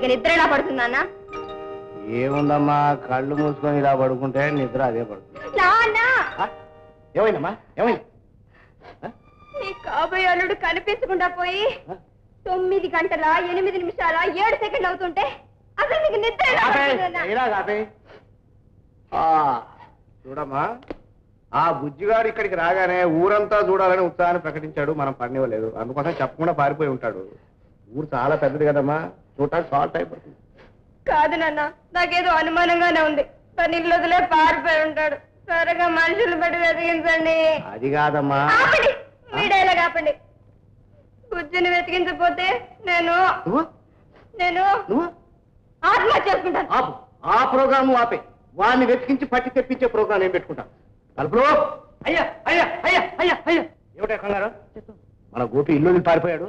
నీకు నిద్ర ఎలా పడుతుందన్నా? ఏముందమ్మా, కళ్ళు మూసుకొని ఇలా పడుకుంటే నిద్ర అదే పడుతుంది. ఏమైందమ్మా, ఏమైంది? నీ కాబోయే అల్లుడు కనిపించకుండా పోయి 9 గంటల 8 నిమిషాల 7 సెకండ్లు అవుతుంటే అసలు నీకు నిద్ర ఎలా పడుతుందన్నా? చూడమ్మా, ఆ బుజ్జిగాడు ఇక్కడికి రాగానే ఊరంతా చూడాలని ఉత్సాహాన్ని ప్రకటించాడు. మనం పనివ్వలేదు, అందుకోసం చెప్పకుండా పారిపోయి ఉంటాడు. ఊరు చాలా పెద్దది కదమ్మా, చూడటానికి షార్ట్ అయిపోతుంది. కాదు నాన్న, నాకేదో అనుమానంగానే ఉంది. తను ఇల్లు వదిలే పారిపోయి ఉంటాడు. త్వరగా మనుషులు పెట్టి వెతికించండి. అది కాదమ్మా, మీడేలా కాపండి. బుజ్జిని వెతికించకపోతే నేను ఆత్మహత్య చేసుకుంటాను. ఆ ప్రోగ్రామ్ ఆపే, వాడిని వెతికించి పట్టి తెప్పించే ప్రోగ్రాం నేను పెట్టుకుంటాను. తలుపులో అయ్యా అయ్యా అయ్యా అయ్యా అయ్యా ఏమిటా కంగారు? మన గోపి ఇల్లు పారిపోయాడు.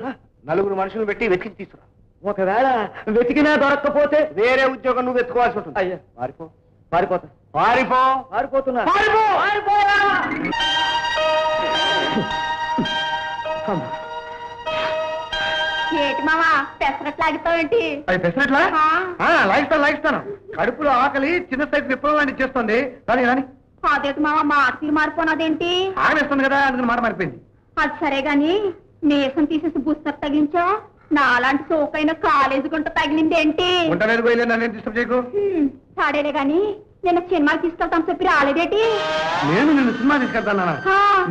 4 మనుషులు పెట్టి వెతికి తీసుకురా. ఒకవేళ వెతికినా దొరక్కపోతే వేరే ఉద్యోగం నువ్వు వెతుకోవాల్సి ఉంటుంది. అయ్యా పారిపోతా పారిపోతున్నా. ఏటి మావా పెసరట్లు లాగుతావేంటి? అది పెసరట్లా? లాగిస్తాను. కడుపులో ఆకలి చిన్న సైజు విప్లవాన్ని చేస్తుంది. కానీ అదేటి మావా మార్కులు మారిపోనాదేంటి? ఆగలేస్తుంది కదా, అందుకని మాట మారిపోయింది. అది సరే గాని నేసం తీసేసి బుస్తర్ తగిలించా. నాలాంటి సోకైన కాలేజీ గుంట తగిలింది ఏంటి? సాడేలే గాని నిన్న సినిమాకి తీసుకెళ్తాను చెప్పి రాలేదేటి? నేను నిన్ను సినిమా తీసుకెళ్తానా?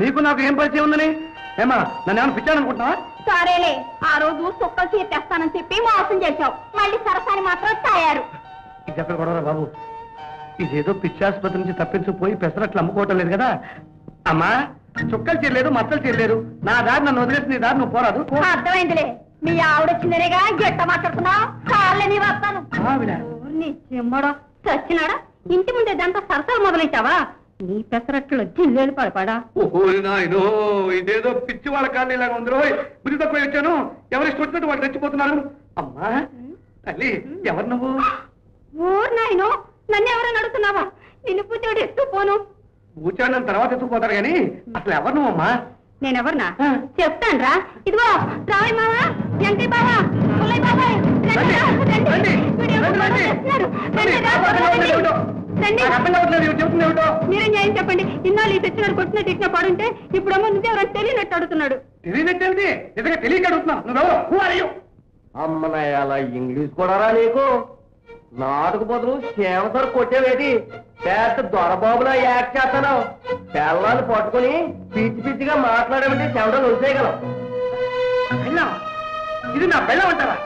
నీకు నాకు ఏం పరిచయం ఉందని? ఏమా నన్ను ఏమైనా పిచ్చాననుకుంటున్నావా? సరేలే, ఆ రోజు సుక్కలు చేస్తానని చెప్పి మోసం చేశావు. మళ్ళీ సరసాని మాత్రం తయారు. ఇది ఎక్కడ కొడవరా బాబు, ఇదేదో పిచ్చాసుపత్రి నుంచి తప్పించుకుపోయి పెసరట్లు అమ్ముకోవటం లేదు కదా. అమ్మా, చుక్కలు చేయలేదు, మచ్చలు చేయలేదు. నా దారి నన్ను వదిలేసి నీ దారి నువ్వు పోరాదు. అర్థమైందిలే, మీ ఆవిడొచ్చిందనేగా గట్ట మాట్లాడుతున్నావు. కాళ్ళని వస్తాను. చెమ్మడా చచ్చినాడా? ఇంటి ముందే దాంతో సరసాలు మొదలెట్టావా? నీ పెసరట్లు జిల్లేలు పడపడా. ఇదేదో పిచ్చి వాళ్ళ కానీ ఇలాగ ఉందిరో. బుద్ధి తక్కువ వచ్చాను, ఎవరికి వచ్చినట్టు వాళ్ళు తెచ్చిపోతున్నారు. అమ్మా తల్లి, ఎవరు నువ్వు? ఊరు నాయను, నన్ను ఎవరైనా అడుగుతున్నావా? నిన్ను పుట్టాడు ఎత్తుపోను. కూర్చోండి, తర్వాత ఎత్తుకుపోతారు కానీ అసలు ఎవరు నువ్వమ్మా? నేనెవరినా చెప్తాను రా. ఇదిగో రావయ్య మావా, వెంకయ్య బావా, పుల్లయ్య బాబాయ్, మీరేం న్యాయం చెప్పండి. ఇన్నాళ్ళు తెచ్చినాడు కొట్టిన తెచ్చిన పడుంటే ఇప్పుడేమో నువ్వు ఎవరైనా తెలియనట్టు అడుగుతున్నాడు. తెలియనట్టేది నిజంగా తెలియక అడుగుతున్నావు. అమ్మనయ్యాల ఇంగ్లీష్ కూడా రా నీకు? నాటుకు బదులు సేవసరు కొట్టేవేటి? పెద్ద దొరబాబులా యాక్ట్ చేస్తాను. పిల్లలు పట్టుకుని పిచ్చి పిచ్చిగా మాట్లాడమంటే చెమటలు వచ్చేయగలం. ఇది నా పెళ్ళం అంటారా?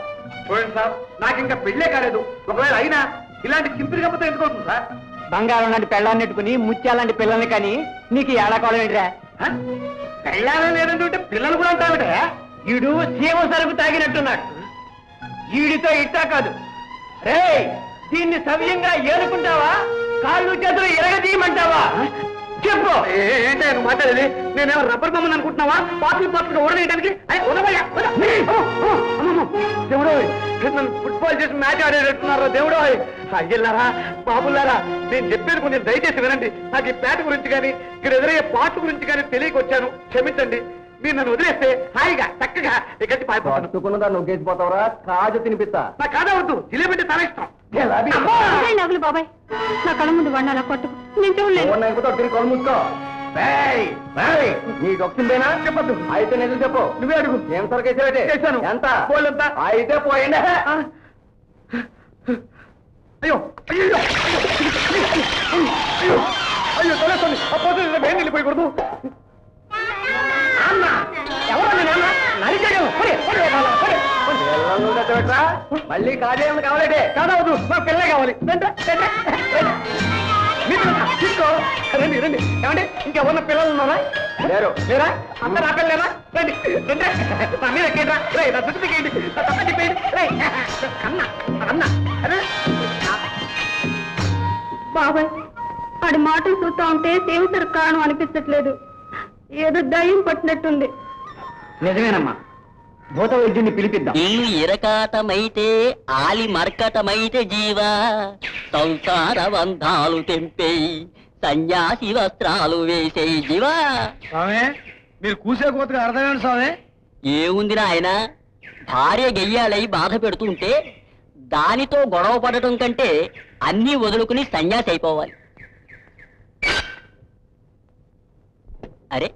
చూడండి సార్, నాకు ఇంకా పెళ్ళే కాలేదు. ఒకవేళ అయినా ఇలాంటి చింపిరి గమ్మతో ఎందుకు అవుతుంది సార్? బంగారం లాంటి పెళ్ళాన్ని నెట్టుకుని ముత్యాలాంటి పిల్లల్ని కానీ నీకు ఏడాకోవడం ఏంట్రా? పెళ్ళాలని లేదంటే పిల్లలు కూడా అంటావిటే? ఈడు సీమ సరుకు తాగినట్టున్నాడు. ఈడితో ఇట్టా కాదు రే, దీన్ని సవ్యంగా ఏనుకుంటావా, కాళ్ళు చేతులు ఎరగదీయమంటావా? చెప్పు. ఏంటి మాట్లాడేది? నేనేమో రబ్బర్ బొమ్మని అనుకుంటున్నావా? పాటలు పాటలు ఓడవేయడానికి? దేవుడు, నన్ను ఫుట్బాల్ చేసి మ్యాచ్ ఆడేటట్టున్నారా? దేవుడు, అయ్యలారా బాబులారా, నేను చెప్పేది కొంచెం దయచేసి వినండి. నాకు ఈ బ్యాట్ గురించి కానీ ఇక్కడ ఎదురయ్యే పాటల గురించి కానీ తెలియకొచ్చాను, క్షమించండి. మీరు నన్ను వదిలేస్తే హాయిగా చక్కగా ఇక్కడి పారిపోతున్నదా? నువ్వు గేసిపోతావరా? కాజు తినిపిస్తా. నా కాదా వద్దు, జిలేబీ చాలా ఇష్టం. నవ్వులు బాబాయ్, నా కళ్ళ ముందు వండాలా కొట్టు. నేను చూడలేదు. కళ్ళు మూసుకో. నీకు వచ్చిందేనా? చెప్పద్దు. అయితే నిజం చెప్పు. నువ్వే అడుగు. ఏం సరికేసావంటే? చేశాను. ఎంత? పోలేంత? అయితే పోయిండే. అయ్యో అయ్యో అయ్యో అయ్యో తొలస్తుంది. అప్పుడు నేను వెళ్ళిపోయకూడదు. మళ్ళీ కాజేయమని కావాలంటే కాదవద్దు, నాకు పిల్లలే కావాలి. తీసుకో. రండి రండి. ఏమంటే ఇంకెవరన్నా పిల్లలు ఉన్నారా? లేరు. లేరా? అంత నా పిల్లలేరా? రండి రండి. నా మీద ఎక్కేట్రా. నా దుడ్డు దిగేయండి. నా తప్ప చెప్పేయండి. అన్న అన్న బాబాయ్, వాడి మాటలు చూస్తా ఉంటే సేవసరు కారణం అనిపించట్లేదు. ఏదో దయ్యం పట్టినట్టుంది. నిజమేనమ్మా, భూత వైద్యుడిని పిలిపిద్దాం. ఇల్లు ఇరకాటమైతే ఆలి మర్కటమైతే జీవా, సంసార బంధాలు తెంపేయి, సన్యాసి వస్త్రాలు వేసేయి జీవా. మీరు కూసే కోతగా అర్థమేంటి స్వామి? ఏముంది నాయన, భార్య గెయ్యాలై బాధ పెడుతుంటే దానితో గొడవ పడటం కంటే అన్నీ వదులుకుని సన్యాసి అయిపోవాలి. అరే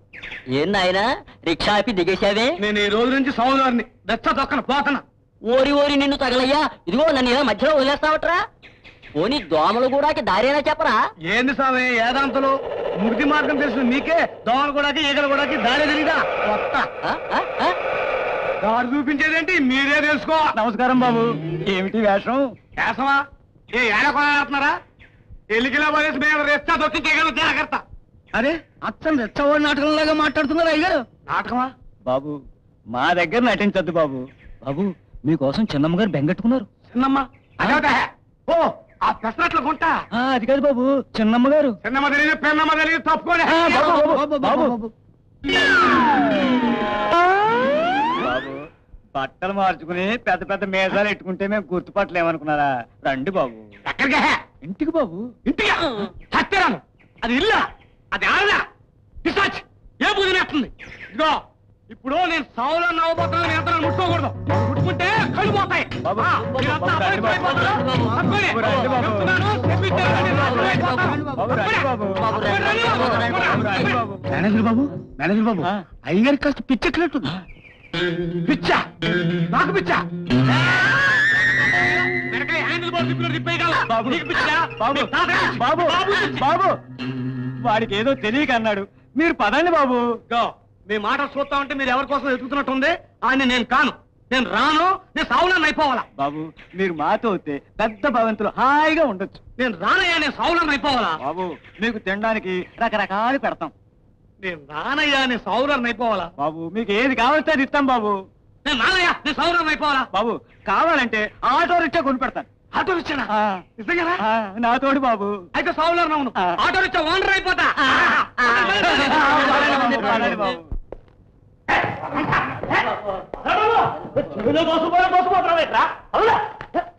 ఏం నాయనా రిక్షా ఆపి దిగేశావే? నేను ఈ రోజు నుంచి సౌందర్ని దచ్చ దొక్కన పోతనా. ఓరి ఓరి నిన్ను తగలయ్యా, ఇదిగో నన్ను ఇలా మధ్యలో వదిలేస్తావట్రా. పోనీ దోమలు కూడాకి దారేనా చెప్పరా? ఏంది స్వామి ఏదాంతలు? ముక్తి మార్గం తెలుసు నీకే, దోమలు కూడాకి ఈగలు కూడాకి దారి తెలియదా? కొత్త దారి చూపించేదేంటి మీరే తెలుసుకో. నమస్కారం బాబు. ఏమిటి వేషం? వేసమా? ఏ ఏడకొనాడుతున్నారా? ఎల్లికిలా పోయేసి మేము రెచ్చా దొక్కి కేగలు జాగ్రత్త. అరే అచ్చం రెచ్చవాడి నాటకంలాగా మాట్లాడుతున్నారు అయ్యారు. నాటకమా? బాబు మా దగ్గర నటించద్దు బాబు. బాబు మీకోసం చిన్నమ్మ గారు బెంగెట్టుకున్నారు. చిన్నమ్మ అదే ఓ ఆ పెసరట్ల గుంట. అది కాదు బాబు, చిన్నమ్మ గారు. చిన్నమ్మ తెలియదు పెన్నమ్మ తెలియదు తప్పుకోండి. బాబు బట్టలు మార్చుకుని పెద్ద పెద్ద మేజాలు ఎట్టుకుంటే మేము గుర్తుపట్టలేమనుకున్నారా? రండి బాబు. ఎక్కడికి? ఇంటికి బాబు. ఇంటికి హత్యరాను. అది ఇల్లా? అది ఆడదా? పిశాచ్ ఏ బుదినేస్తుంది? ఇదిగో ఇప్పుడు నేను సావులో నవ్వబోతున్నా, నేను ఎంత ముట్టుకోకూడదు. ముట్టుకుంటే కళ్ళు పోతాయి. మేనేజర్ బాబు, మేనేజర్ బాబు, అయ్యగారికి కాస్త పిచ్చెక్కినట్టు. పిచ్చా? నాకు పిచ్చా? బాబు బాబు వాడికి ఏదో తెలియక అన్నాడు, మీరు పదండి బాబు. మీ మాట చూస్తా ఉంటే మీరు ఎవరి కోసం ఎదుగుతున్నట్టుంది. ఆయన నేను కాను, నేను రాను, నేను సావులను అయిపోవాలా. బాబు మీరు మాతో వస్తే పెద్ద భవంతులు హాయిగా ఉండొచ్చు. నేను రానయ్యా, నేను సావులను అయిపోవాలా. బాబు మీకు తినడానికి రకరకాలు పెడతాం. నేను రానయ్యా, నేను సావులను అయిపోవాలా. బాబు మీకు ఏది కావస్తే అది ఇస్తాం బాబు. నేను రానయ్యా, నేను సావులను అయిపోవాలా. బాబు కావాలంటే ఆటో రిక్షా కొని పెడతాను. Auto rickshaw? నిజంగా? నాతోడు బాబు. అయితే సావులను అవును, ఆటో రిక్షా ఓనర్ అయిపోతా.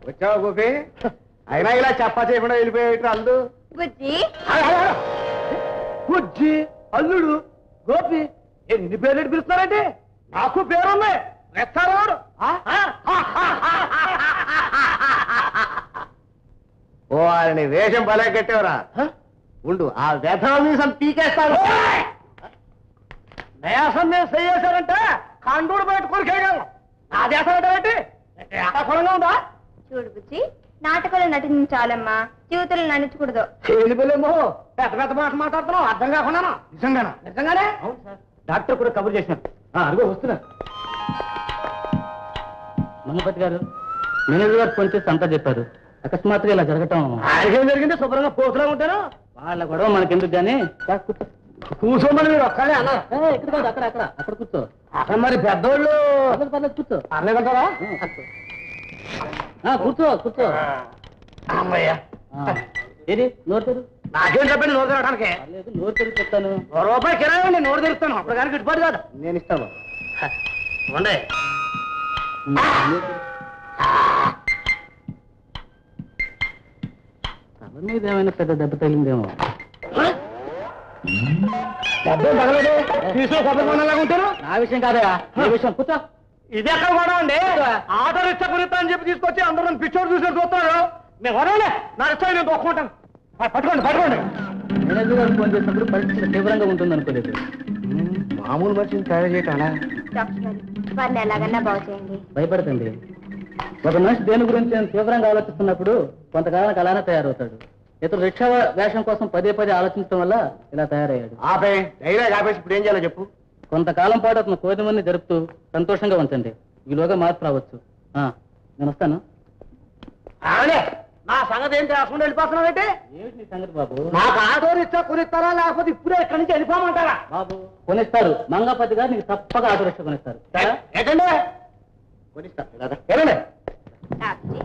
వచ్చావా గోపి? అయినా ఇలా చెప్పా చేయకుండా వెళ్ళిపోయేట అల్లుడు. బుజ్జి, అల్లుడు, గోపి ఎన్ని పేర్లు పిలుస్తున్నారంటే? నాకు పేరుంది రెస్తారాడు. ఓ ఆయన్ని వేషం బలే కట్టేవరా. ఉండు ఆ వ్యధం పీకేస్తాను. నేసం నేను చేశారంటే కండూడు బయట కొరికేయగలను. నా దేశం అంటే ఉందా? చూడు బుజ్జి, నాటకాలు నటించాలమ్మా, జీవితంలో నటించకూడదు. చెల్లిపోలేమో పెద్ద పెద్ద మాట మాట్లాడుతున్నావు, అర్థం కాకుండా. నిజంగానా? నిజంగానే. అవును సార్, డాక్టర్ కూడా కబుర్ చేశాను. అదిగో వస్తున్నా. మంగపతి గారు, మేనేజర్ గారు ఫోన్ చేసి అంతా చెప్పారు. అకస్మాత్తుగా ఇలా జరగటం ఆయనకేం జరిగింది? శుభ్రంగా పోతులా ఉంటారు. వాళ్ళ గొడవ మనకెందుకు గానీ కూర్చోమని మీరు ఒక్కడే అన్నారు. ఇక్కడ కాదు, అక్కడ అక్కడ అక్కడ కూర్చో. అక్కడ మరి పెద్దోళ్ళు పర్లేదు కూర్చో. పర్లేదంటారా? కూర్చో కూర్చో. అమ్మయ్యా, ఏది నోరు తెరు. నాకేం చెప్పండి నోరు తెరవడానికి? పర్లేదు నోరు తెరు చెప్తాను. రూపాయి కిరాయి నేను నోరు తెరుస్తాను. అప్పుడు కానీ గిట్టుబాటు కాదు. నేను ఇస్తాను. ఉండే తల మీద ఏమైనా పెద్ద దెబ్బ తగిలిందేమో. డబ్బేం తగలేదే, తీసులో కొబ్బరి కొండలాగా ఉంటారు. నా విషయం కాదా, ఈ విషయం. కూర్చో. ఇది ఎక్కడ కూడా అండి? ఆటో రిక్షా కొనిస్తా అని చెప్పి తీసుకొచ్చి అందరూ నన్ను పిచ్చోడు చూసినట్టు చూస్తారు. నేను వరలే, నా రిక్షా నేను దొక్కుంటాను. పట్టుకోండి పట్టుకోండి. మేనేజర్ గారు ఫోన్ చేసినప్పుడు పరిస్థితి తీవ్రంగా ఉంటుంది అనుకోలేదు. మామూలు మనిషిని తయారు చేయటానా? డాక్టర్ గారు, వారిని ఎలాగన్నా బాగు చేయండి. భయపడకండి. ఒక మనిషి దేని గురించి తీవ్రంగా ఆలోచిస్తున్నప్పుడు కొంతకాలానికి అలానే తయారవుతాడు. ఇతను రిక్షా వేషం కోసం పదే పదే ఆలోచించడం వల్ల ఇలా తయారయ్యాడు. ఆపే ధైర్యం ఆపేసి ఇప్పుడు ఏం చేయాలో చెప్పు. కొంతకాలం పాటు అతను కోరినవన్నీ జరుపుతూ సంతోషంగా ఉంచండి. ఈలోగా మార్పు రావచ్చు. నేను వస్తాను. నా సంగతి ఏంటి రాసుకుంటూ వెళ్ళిపోతున్నావంటే? ఏమిటి నీ సంగతి బాబు? నాకు ఆటో రిక్షా కొనిస్తారా లేకపోతే ఇప్పుడే ఇక్కడి నుంచి వెళ్ళిపోమంటారా? బాబు కొనిస్తారు. మంగపతి గారు నీకు తప్పగా ఆటో రిక్షా కొనిస్తారు. ఏంటండి కొనిస్తా? ఏనండి డాక్టర్